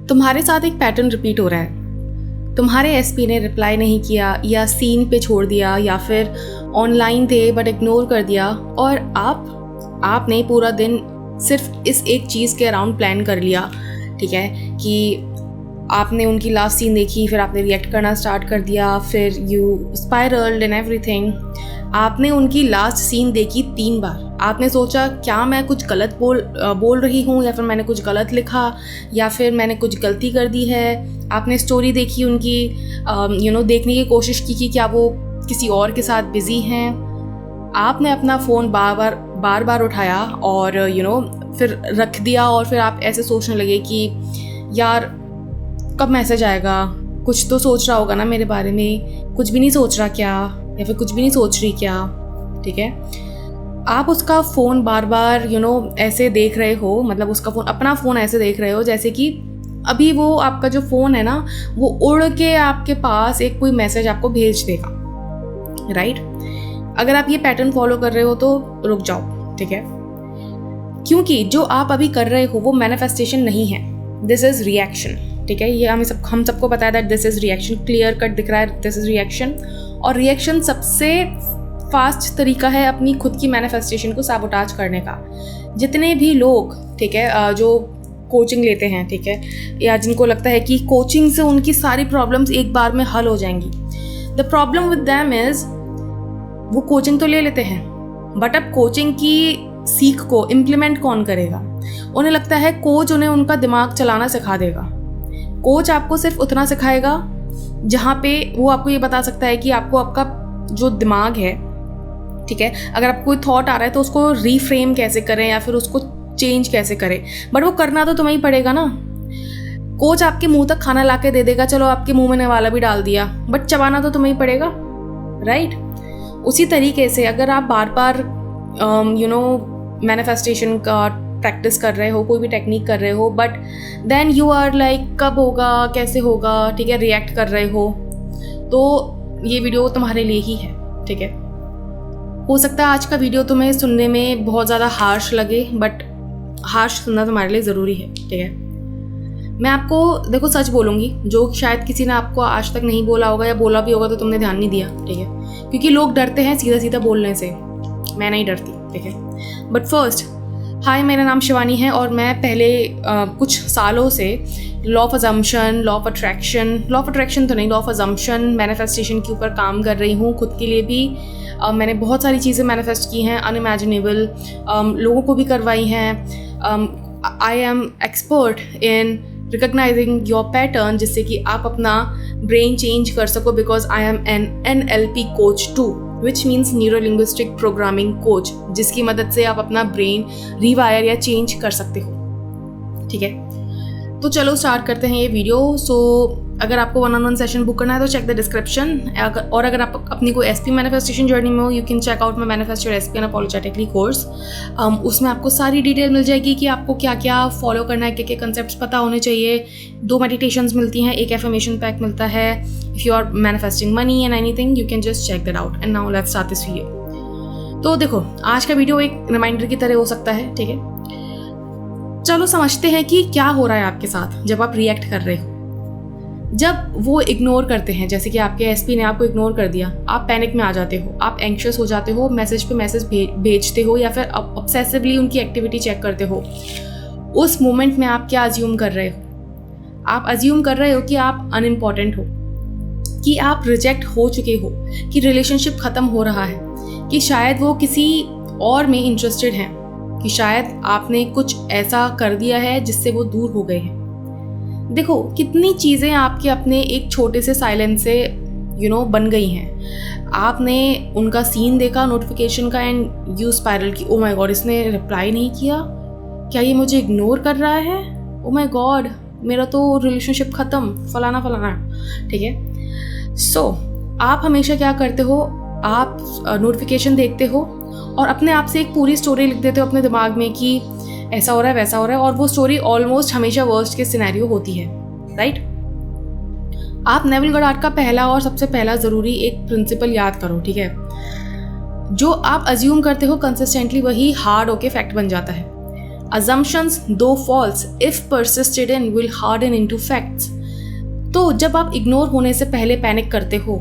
तुम्हारे साथ एक पैटर्न रिपीट हो रहा है। तुम्हारे एसपी ने रिप्लाई नहीं किया या सीन पे छोड़ दिया या फिर ऑनलाइन थे बट इग्नोर कर दिया, और आपने पूरा दिन सिर्फ इस एक चीज़ के अराउंड प्लान कर लिया, ठीक है, कि आपने उनकी लास्ट सीन देखी, फिर आपने रिएक्ट करना स्टार्ट कर दिया, फिर यू स्पाइरल्ड इन एवरीथिंग। आपने उनकी लास्ट सीन देखी 3 बार। आपने सोचा क्या मैं कुछ गलत बोल रही हूँ, या फिर मैंने कुछ गलत लिखा, या फिर मैंने कुछ गलती कर दी है। आपने स्टोरी देखी उनकी, देखने की कोशिश की कि क्या वो किसी और के साथ बिज़ी हैं। आपने अपना फ़ोन बार बार उठाया और फिर रख दिया, और फिर आप ऐसे सोचने लगे कि यार कब मैसेज आएगा, कुछ तो सोच रहा होगा ना मेरे बारे में, कुछ भी नहीं सोच रहा क्या, या फिर कुछ भी नहीं सोच रही क्या, ठीक है। आप उसका फ़ोन बार बार ऐसे देख रहे हो, मतलब उसका फ़ोन, अपना फ़ोन ऐसे देख रहे हो जैसे कि अभी वो आपका जो फ़ोन है ना वो उड़ के आपके पास एक कोई मैसेज आपको भेज देगा, राइट। अगर आप ये पैटर्न फॉलो कर रहे हो तो रुक जाओ, ठीक है, क्योंकि जो आप अभी कर रहे हो वो मैनिफेस्टेशन नहीं है, दिस इज़ रिएक्शन, ठीक है। ये हम सबको पता है that this is reaction, clear cut दिख रहा है, दिस इज़ रिएक्शन। और रिएक्शन सबसे फास्ट तरीका है अपनी खुद की मैनिफेस्टेशन को सैबोटाज करने का। जितने भी लोग, ठीक है, जो कोचिंग लेते हैं, ठीक है, या जिनको लगता है कि कोचिंग से उनकी सारी प्रॉब्लम्स एक बार में हल हो जाएंगी, the problem with them is वो कोचिंग तो ले लेते हैं, बट अब कोचिंग की सीख को इम्प्लीमेंट कौन करेगा। उन्हें लगता है कोच उन्हें उनका दिमाग चलाना सिखा देगा। कोच आपको सिर्फ उतना सिखाएगा जहाँ पे वो आपको ये बता सकता है कि आपको आपका जो दिमाग है, ठीक है, अगर आपको कोई थॉट आ रहा है तो उसको रीफ्रेम कैसे करें या फिर उसको चेंज कैसे करें, बट वो करना तो तुम्हें ही पड़ेगा ना। कोच आपके मुंह तक खाना ला के दे देगा, चलो आपके मुंह में निवाला भी डाल दिया, बट चबाना तो तुम्हें ही पड़ेगा, राइट। उसी तरीके से अगर आप बार बार मैनिफेस्टेशन का प्रैक्टिस कर रहे हो, कोई भी टेक्निक कर रहे हो, but then you are like कब होगा, कैसे होगा, ठीक है, रिएक्ट कर रहे हो, तो ये वीडियो तुम्हारे लिए ही है, ठीक है। हो सकता है आज का वीडियो तुम्हें सुनने में बहुत ज़्यादा हार्श लगे, बट हार्श सुनना तुम्हारे लिए ज़रूरी है, ठीक है। मैं आपको देखो सच बोलूँगी, जो शायद किसी ने आपको आज तक नहीं बोला होगा, या बोला भी होगा तो तुमने ध्यान नहीं दिया, ठीक है, क्योंकि लोग डरते हैं सीधा सीधा बोलने से। मैं नहीं डरती, ठीक है। बट फर्स्ट, हाय, मेरा नाम शिवानी है और मैं पहले कुछ सालों से लॉ ऑफ अजम्पशन तो नहीं, लॉ ऑफ अजम्पशन, मैनिफेस्टेशन के ऊपर काम कर रही हूँ। खुद के लिए भी मैंने बहुत सारी चीज़ें मैनिफेस्ट की हैं, अनइमेजिनेबल, लोगों को भी करवाई हैं। I am expert in recognizing your pattern, जिससे कि आप अपना ब्रेन चेंज कर सको, because I am an NLP coach too, which means neuro linguistic programming coach, जिसकी मदद से आप अपना ब्रेन रिवायर या चेंज कर सकते हो, ठीक है। तो चलो स्टार्ट करते हैं ये वीडियो। सो अगर आपको 1-on-1 सेशन बुक करना है तो चेक द डिस्क्रिप्शन, और अगर आप अपनी कोई SP मैनिफेस्टेशन जर्नी में हो, you can check out my manifest your SP unapologetically course. उसमें आपको सारी डिटेल मिल जाएगी कि आपको क्या क्या फॉलो करना है, क्या क्या कंसेप्ट पता होने चाहिए। 2 मेडिटेशंस मिलती हैं, एक एफर्मेशन पैक मिलता है। If you are manifesting money and anything, you can just check that out. And now let's start this video. तो देखो, आज का वीडियो एक रिमाइंडर की तरह हो सकता है, ठीक है। चलो समझते हैं कि क्या हो रहा है आपके साथ जब आप रिएक्ट कर रहे हो। जब वो इग्नोर करते हैं, जैसे कि आपके SP ने आपको इग्नोर कर दिया, आप पैनिक में आ जाते हो, आप एंक्शस हो जाते हो, मैसेज पे मैसेज भेजते हो, या फिर ऑब्सेसिवली उनकी एक्टिविटी चेक करते हो। उस मोमेंट में आप क्या अज्यूम कर रहे हो? आप अज्यूम कर रहे हो कि आप अनइम्पॉर्टेंट हो, कि आप रिजेक्ट हो चुके हो, कि रिलेशनशिप ख़त्म हो रहा है, कि शायद वो किसी और में इंटरेस्टेड हैं, कि शायद आपने कुछ ऐसा कर दिया है जिससे वो दूर हो गए हैं। देखो कितनी चीज़ें आपके अपने एक छोटे से साइलेंस से बन गई हैं। आपने उनका सीन देखा नोटिफिकेशन का एंड यू स्पाइरल की, ओ माय गॉड, इसने रिप्लाई नहीं किया, क्या ये मुझे इग्नोर कर रहा है, ओ माय गॉड, मेरा तो रिलेशनशिप ख़त्म, फलाना, ठीक है। सो आप हमेशा क्या करते हो, आप नोटिफिकेशन देखते हो और अपने आप से एक पूरी स्टोरी लिख देते हो अपने दिमाग में कि ऐसा हो रहा है, वैसा हो रहा है, और वो स्टोरी ऑलमोस्ट हमेशा वर्स्ट केस सिनेरियो होती है, राइट। आप नेविल गोडार्ड का पहला और सबसे पहला ज़रूरी एक प्रिंसिपल याद करो, ठीक है। जो आप अज्यूम करते हो कंसिस्टेंटली, वही हार्ड होके फैक्ट बन जाता है। assumptions though false if persisted in will harden into facts। तो जब आप इग्नोर होने से पहले पैनिक करते हो,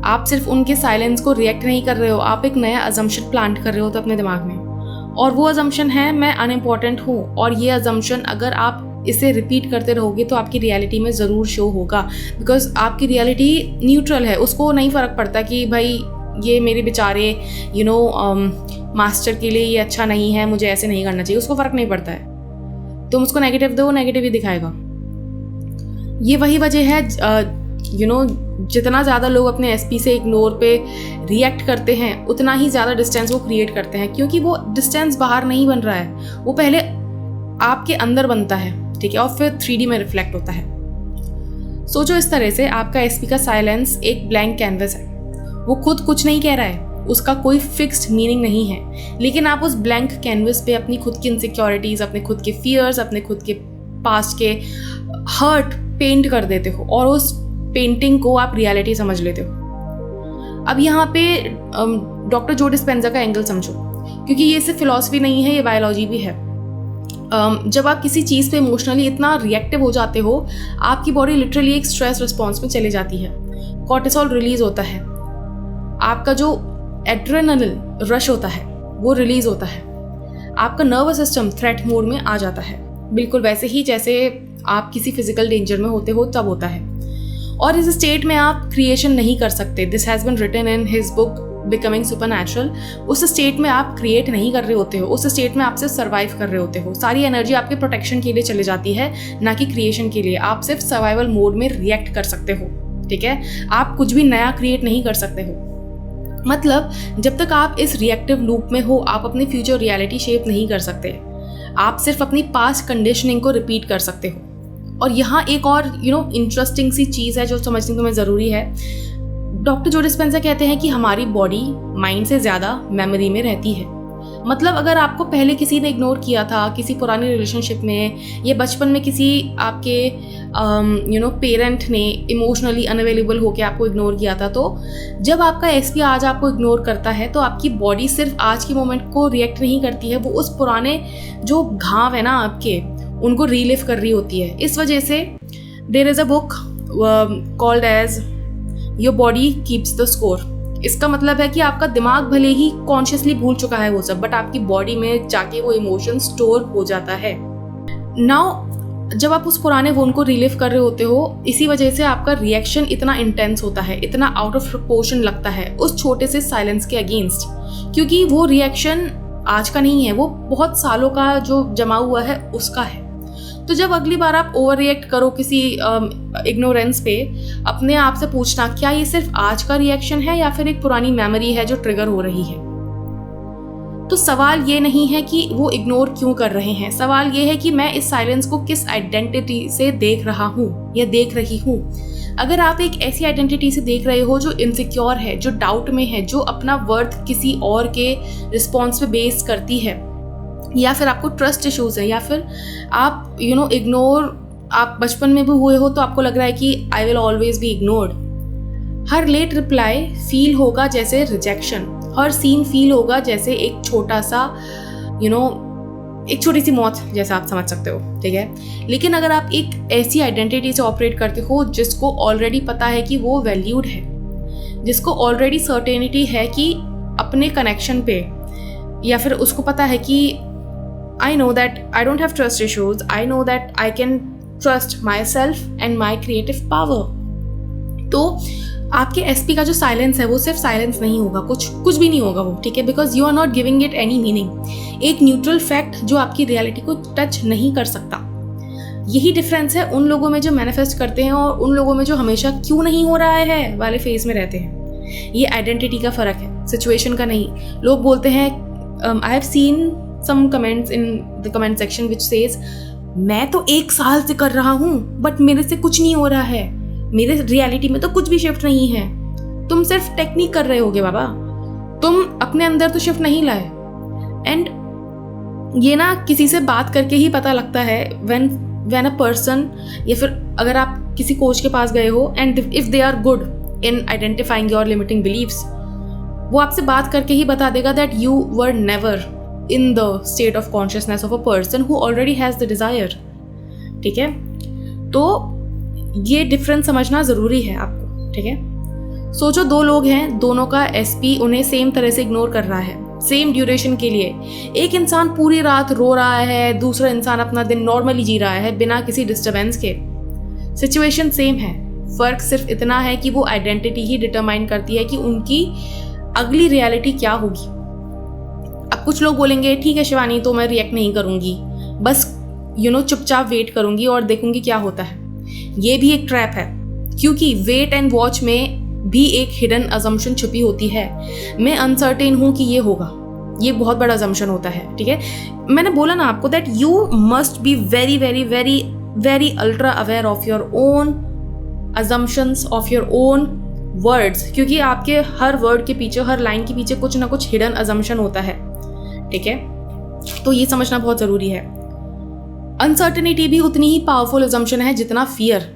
आप सिर्फ उनके साइलेंस को रिएक्ट नहीं कर रहे हो, आप एक नया अजम्पशन प्लांट कर रहे हो तो अपने दिमाग में, और वो अजम्पशन है मैं अनइम्पॉर्टेंट हूँ। और ये अजम्पशन अगर आप इसे रिपीट करते रहोगे तो आपकी रियलिटी में ज़रूर शो होगा, बिकॉज आपकी रियलिटी न्यूट्रल है, उसको नहीं फ़र्क पड़ता कि भाई ये मेरे बेचारे मास्टर के लिए ये अच्छा नहीं है, मुझे ऐसे नहीं करना चाहिए, उसको फ़र्क नहीं पड़ता है। तुम उसको नेगेटिव दो, नेगेटिव ही दिखाएगा। ये वही वजह है जितना ज़्यादा लोग अपने एसपी से इग्नोर पे रिएक्ट करते हैं उतना ही ज़्यादा डिस्टेंस वो क्रिएट करते हैं, क्योंकि वो डिस्टेंस बाहर नहीं बन रहा है, वो पहले आपके अंदर बनता है, ठीक है, और फिर 3D में रिफ्लेक्ट होता है। सोचो इस तरह से आपका एसपी का साइलेंस एक ब्लैंक कैनवस है, वो खुद कुछ नहीं कह रहा है, उसका कोई फिक्स्ड मीनिंग नहीं है, लेकिन आप उस ब्लैंक कैनवस पे अपनी खुद की इनसिक्योरिटीज़, अपने खुद के फियर्स, अपने खुद के पास्ट के हर्ट पेंट कर देते हो और उस पेंटिंग को आप रियलिटी समझ लेते हो। अब यहाँ पे डॉक्टर जो डिस्पेंजा का एंगल समझो, क्योंकि ये सिर्फ फिलॉसफी नहीं है, ये बायोलॉजी भी है। जब आप किसी चीज़ पे इमोशनली इतना रिएक्टिव हो जाते हो, आपकी बॉडी लिटरली एक स्ट्रेस रिस्पॉन्स में चली जाती है, कॉर्टिसोल रिलीज होता है, आपका जो एड्रेनलिन रश होता है वो रिलीज होता है, आपका नर्वस सिस्टम थ्रेट मोड में आ जाता है, बिल्कुल वैसे ही जैसे आप किसी फिजिकल डेंजर में होते हो तब होता है। और इस स्टेट में आप क्रिएशन नहीं कर सकते। This has been written in his book becoming supernatural. उस स्टेट में आप क्रिएट नहीं कर रहे होते हो, उस स्टेट में आप सिर्फ सर्वाइव कर रहे होते हो। सारी एनर्जी आपके प्रोटेक्शन के लिए चली जाती है, ना कि क्रिएशन के लिए। आप सिर्फ सर्वाइवल मोड में रिएक्ट कर सकते हो, ठीक है, आप कुछ भी नया क्रिएट नहीं कर सकते हो। मतलब जब तक आप इस रिएक्टिव लूप में हो, आप अपनी फ्यूचर रियलिटी शेप नहीं कर सकते, आप सिर्फ अपनी पास्ट कंडीशनिंग को रिपीट कर सकते हो। और यहाँ एक और इंटरेस्टिंग सी चीज़ है जो समझनी तुम्हें ज़रूरी है। डॉक्टर जो डिस्पेंजा कहते हैं कि हमारी बॉडी माइंड से ज़्यादा मेमोरी में रहती है। मतलब अगर आपको पहले किसी ने इग्नोर किया था किसी पुरानी रिलेशनशिप में, या बचपन में किसी आपके पेरेंट ने इमोशनली अनअवेलेबल होकर आपको इग्नोर किया था, तो जब आपका एसपी आज आपको इग्नोर करता है तो आपकी बॉडी सिर्फ आज के मोमेंट को रिएक्ट नहीं करती है, वो उस पुराने जो घाव है ना आपके, उनको रीलिव कर रही होती है। इस वजह से there is a book called as your body keeps the score. इसका मतलब है कि आपका दिमाग भले ही कॉन्शियसली भूल चुका है वो सब, बट आपकी बॉडी में जाके वो इमोशन स्टोर हो जाता है। नाउ जब आप उस पुराने वोन को रिलीव कर रहे होते हो, इसी वजह से आपका रिएक्शन इतना इंटेंस होता है, इतना आउट ऑफ प्रोपोर्शन लगता है उस छोटे से साइलेंस के अगेंस्ट, क्योंकि वो रिएक्शन आज का नहीं है, वो बहुत सालों का जो जमा हुआ है उसका है। तो जब अगली बार आप ओवर रिएक्ट करो किसी इग्नोरेंस पे, अपने आप से पूछना क्या ये सिर्फ आज का रिएक्शन है या फिर एक पुरानी मेमोरी है जो ट्रिगर हो रही है। तो सवाल ये नहीं है कि वो इग्नोर क्यों कर रहे हैं, सवाल ये है कि मैं इस साइलेंस को किस आइडेंटिटी से देख रहा हूँ या देख रही हूँ। अगर आप एक ऐसी आइडेंटिटी से देख रहे हो जो इनसिक्योर है, जो डाउट में है, जो अपना वर्थ किसी और के रिस्पॉन्स पे बेस करती है, या फिर आपको ट्रस्ट इश्यूज है, या फिर आप इग्नोर आप बचपन में भी हुए हो तो आपको लग रहा है कि I will always be ignored. हर लेट रिप्लाई फील होगा जैसे रिजेक्शन, हर सीन फील होगा जैसे एक छोटा सा एक छोटी सी मौत जैसा आप समझ सकते हो, ठीक है। लेकिन अगर आप एक ऐसी आइडेंटिटी से ऑपरेट करते हो जिसको ऑलरेडी पता है कि वो वैल्यूड है, जिसको ऑलरेडी सर्टेनिटी है कि अपने कनेक्शन पे, या फिर उसको पता है कि I know that I don't have trust issues. I know that I can trust myself and my creative power. तो आपके एसपी का जो साइलेंस है वो सिर्फ साइलेंस नहीं होगा, कुछ भी नहीं होगा वो, ठीक है, because you are not giving it any meaning. एक न्यूट्रल फैक्ट जो आपकी रियलिटी को टच नहीं कर सकता। यही डिफरेंस है उन लोगों में जो मैनिफेस्ट करते हैं और उन लोगों में जो हमेशा क्यों नहीं हो रहा है वाले फेज में रहते हैं। ये आइडेंटिटी का फर्क है, सिचुएशन का नहीं। लोग बोलते हैं I have seen some comments in the comment section which says मैं तो 1 साल से कर रहा हूँ बट मेरे से कुछ नहीं हो रहा है, मेरे रियलिटी में तो कुछ भी शिफ्ट नहीं है। तुम सिर्फ टेक्निक कर रहे होगे बाबा, तुम अपने अंदर तो शिफ्ट नहीं लाए। एंड ये ना किसी से बात करके ही पता लगता है when a person, या फिर अगर आप किसी कोच के पास गए हो and if they are good in identifying your limiting beliefs, वो आपसे बात करके ही बता देगा that you were never in the state of consciousness of a person who already has the desire. ठीक है, तो ये डिफरेंस समझना ज़रूरी है आपको. ठीक है, सोचो दो लोग हैं, दोनों का एसपी उन्हें सेम तरह से इग्नोर कर रहा है सेम ड्यूरेशन के लिए. एक इंसान पूरी रात रो रहा है, दूसरा इंसान अपना दिन नॉर्मली जी रहा है बिना किसी डिस्टर्बेंस के. सिचुएशन सेम है, फ़र्क सिर्फ इतना है कि वो आइडेंटिटी ही डिटरमाइन करती है कि उनकी अगली रियलिटी क्या होगी. अब कुछ लोग बोलेंगे ठीक है शिवानी, तो मैं रिएक्ट नहीं करूँगी, बस चुपचाप वेट करूँगी और देखूँगी क्या होता है. ये भी एक ट्रैप है, क्योंकि वेट एंड वॉच में भी एक हिडन अजम्पशन छुपी होती है. मैं अनसर्टेन हूँ कि ये होगा, ये बहुत बड़ा अजम्पशन होता है. ठीक है, मैंने बोला ना आपको that you must be very very very very ultra aware of your own assumptions, of your own words, क्योंकि आपके हर वर्ड के पीछे, हर लाइन के पीछे कुछ ना कुछ हिडन अजम्पशन होता है. ठीक है, तो ये समझना बहुत ज़रूरी है. अनसर्टेनिटी भी उतनी ही पावरफुल अजम्पशन है जितना फियर.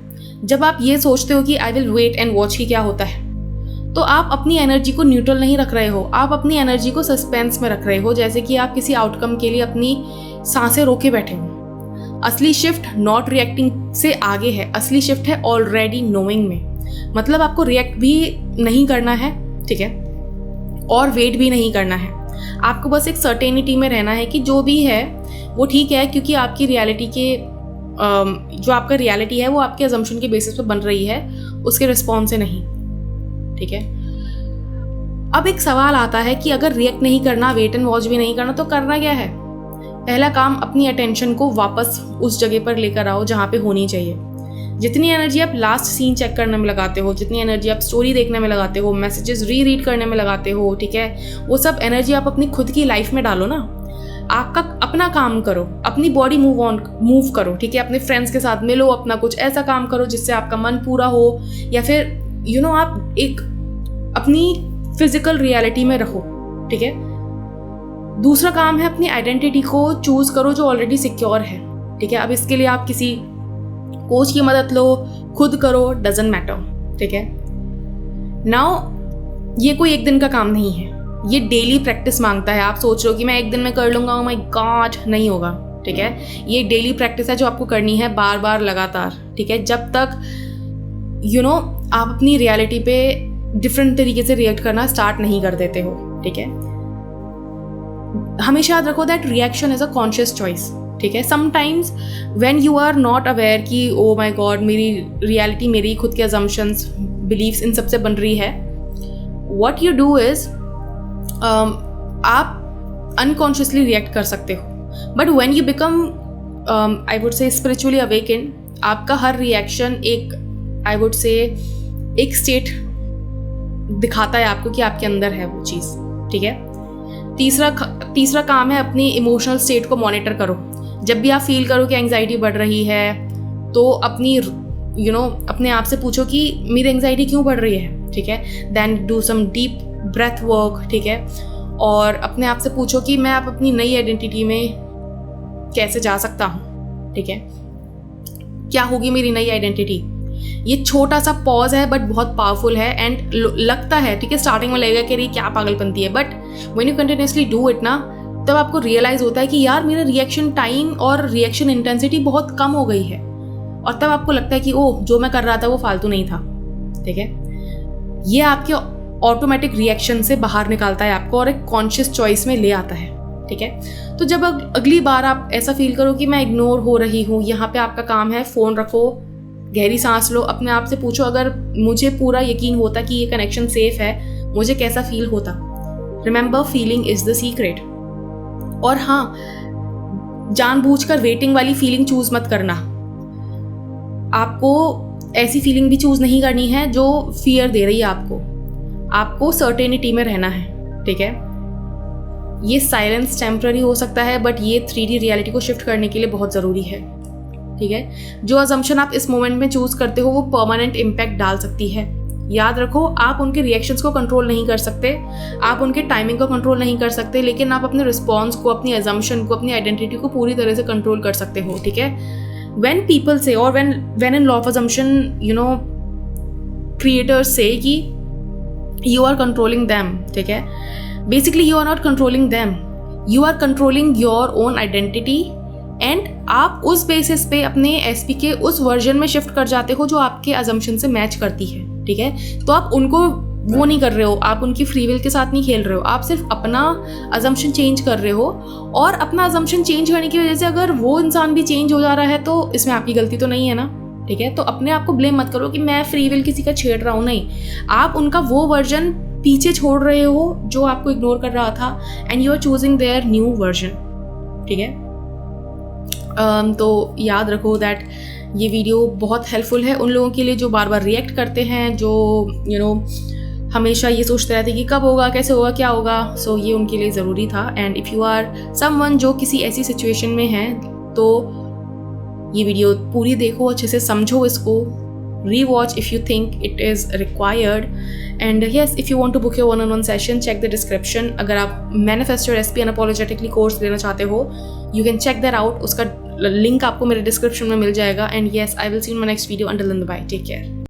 जब आप ये सोचते हो कि I will wait and watch कि क्या होता है, तो आप अपनी एनर्जी को न्यूट्रल नहीं रख रहे हो, आप अपनी एनर्जी को सस्पेंस में रख रहे हो, जैसे कि आप किसी आउटकम के लिए अपनी सांसें रोके बैठे हो. असली शिफ्ट नॉट रिएक्टिंग से आगे है, असली शिफ्ट है ऑलरेडी नोइंग में. मतलब आपको रिएक्ट भी नहीं करना है, ठीक है, और वेट भी नहीं करना है. आपको बस एक सर्टेनिटी में रहना है कि जो भी है वो ठीक है, क्योंकि आपकी रियलिटी के जो आपका रियलिटी है वो आपके अजम्पशन के बेसिस पे बन रही है, उसके रिस्पॉन्स से नहीं. ठीक है, अब एक सवाल आता है कि अगर रिएक्ट नहीं करना, वेट एंड वॉच भी नहीं करना, तो करना क्या है? पहला काम, अपनी अटेंशन को वापस उस जगह पर लेकर आओ जहाँ पे होनी चाहिए. जितनी एनर्जी आप लास्ट सीन चेक करने में लगाते हो, जितनी एनर्जी आप स्टोरी देखने में लगाते हो, मैसेजेस रीड करने में लगाते हो, ठीक है, वो सब एनर्जी आप अपनी खुद की लाइफ में डालो ना. आपका अपना काम करो, अपनी बॉडी मूव करो. ठीक है, अपने फ्रेंड्स के साथ मिलो, अपना कुछ ऐसा काम करो जिससे आपका मन पूरा हो, या फिर आप एक अपनी फिजिकल रियलिटी में रहो. ठीक है, दूसरा काम है अपनी आइडेंटिटी को चूज करो जो ऑलरेडी सिक्योर है. ठीक है, अब इसके लिए आप किसी कोच की मदद लो, खुद करो, डजंट मैटर. ठीक है, नाउ ये कोई एक दिन का काम नहीं है, ये डेली प्रैक्टिस मांगता है. आप सोच रहे हो कि मैं एक दिन में कर लूँगा, ओह माय गॉड, नहीं होगा. ठीक है, ये डेली प्रैक्टिस है जो आपको करनी है बार बार लगातार. ठीक है, जब तक आप अपनी रियलिटी पे डिफरेंट तरीके से रिएक्ट करना स्टार्ट नहीं कर देते हो. ठीक है, हमेशा याद रखो that reaction is a conscious choice. ठीक है, sometimes when you are not aware कि ओ माय गॉड, मेरी रियलिटी, मेरी खुद के अजम्पशंस, बिलीव्स, इन सबसे बन रही है, व्हाट यू डू इज आप अनकॉन्शियसली रिएक्ट कर सकते हो. But when you become I would say spiritually awaken, आपका हर रिएक्शन एक आई वुड से एक स्टेट दिखाता है आपको कि आपके अंदर है वो चीज़. ठीक है, तीसरा काम है अपनी इमोशनल स्टेट को मॉनिटर करो. जब भी आप फील करो कि एंग्जाइटी बढ़ रही है, तो अपनी अपने आप से पूछो कि मेरी एंग्जाइटी क्यों बढ़ रही है. ठीक है, then do some deep breath work. ठीक है, और अपने आप से पूछो कि मैं आप अपनी नई आइडेंटिटी में कैसे जा सकता हूँ. ठीक है, क्या होगी मेरी नई आइडेंटिटी. ये छोटा सा पॉज है बट बहुत पावरफुल है. एंड लगता है, ठीक है, स्टार्टिंग में लगेगा कि ये क्या पागलपंती है, but when you continuously do it ना, तब आपको रियलाइज होता है कि यार मेरा रिएक्शन टाइम और रिएक्शन इंटेंसिटी बहुत कम हो गई है, और तब आपको लगता है कि ओह, जो मैं कर रहा था वो फालतू नहीं था. ठीक है, ये आपके ऑटोमेटिक रिएक्शन से बाहर निकालता है आपको और एक कॉन्शियस चॉइस में ले आता है. ठीक है, तो जब अगली बार आप ऐसा फील करो कि मैं इग्नोर हो रही हूँ, यहाँ पे आपका काम है, फ़ोन रखो, गहरी सांस लो, अपने आप से पूछो अगर मुझे पूरा यकीन होता कि ये कनेक्शन सेफ है, मुझे कैसा फील होता. Remember, feeling is the secret. और हाँ, जानबूझकर वेटिंग वाली फीलिंग चूज मत करना. आपको ऐसी फीलिंग भी चूज नहीं करनी है जो फियर दे रही है आपको सर्टेनिटी में रहना है. ठीक है, ये साइलेंस टेम्पररी हो सकता है, बट ये 3D रियलिटी को शिफ्ट करने के लिए बहुत ज़रूरी है. ठीक है, जो अजम्पशन आप इस मोमेंट में चूज करते हो वो परमानेंट इम्पैक्ट डाल सकती है. याद रखो, आप उनके रिएक्शंस को कंट्रोल नहीं कर सकते, आप उनके टाइमिंग को कंट्रोल नहीं कर सकते, लेकिन आप अपने रिस्पॉन्स को, अपनी अजम्पशन को, अपनी आइडेंटिटी को पूरी तरह से कंट्रोल कर सकते हो. ठीक है, व्हेन पीपल से, और when in law of assumption creators से कि यू आर कंट्रोलिंग दैम. ठीक है, basically you are not controlling them, you are controlling your own identity and आप उस बेसिस पे अपने एसपी के उस वर्जन में शिफ्ट कर जाते हो जो आपके अजम्पशन से मैच करती है, ठीक है। तो आप उनको वो नहीं कर रहे हो, आप उनकी फ्री विल के साथ नहीं खेल रहे हो, आप सिर्फ अपना अजम्पशन चेंज कर रहे हो। और अपना अजम्पशन चेंज करने की वजह से अगर वो इंसान भी चेंज हो जा रहा है तो इसमें आपकी गलती तो नहीं है ना, ठीक है। तो अपने आप को ब्लेम मत करो कि मैं फ्री विल किसी का छेड़ रहा हूँ, नहीं, आप उनका वो वर्जन पीछे छोड़ रहे हो जो आपको इग्नोर कर रहा था and you are choosing their new version, ठीक है। तो याद रखो दैट ये वीडियो बहुत हेल्पफुल है उन लोगों के लिए जो बार बार रिएक्ट करते हैं, जो हमेशा ये सोचते रहते हैं कि कब होगा, कैसे होगा, क्या होगा। सो ये उनके लिए ज़रूरी था। And if you are someone जो किसी ऐसी सिचुएशन में है तो ये वीडियो पूरी देखो, अच्छे से समझो इसको, rewatch if you think it is required. And yes, if you want to book your 1-on-1 session, check the description. अगर आप manifest your SP unapologetically course लेना चाहते हो, you can check that out. उसका लिंक आपको मेरे description में मिल जाएगा। And yes, I will see you in my next video. Until then bye, take care.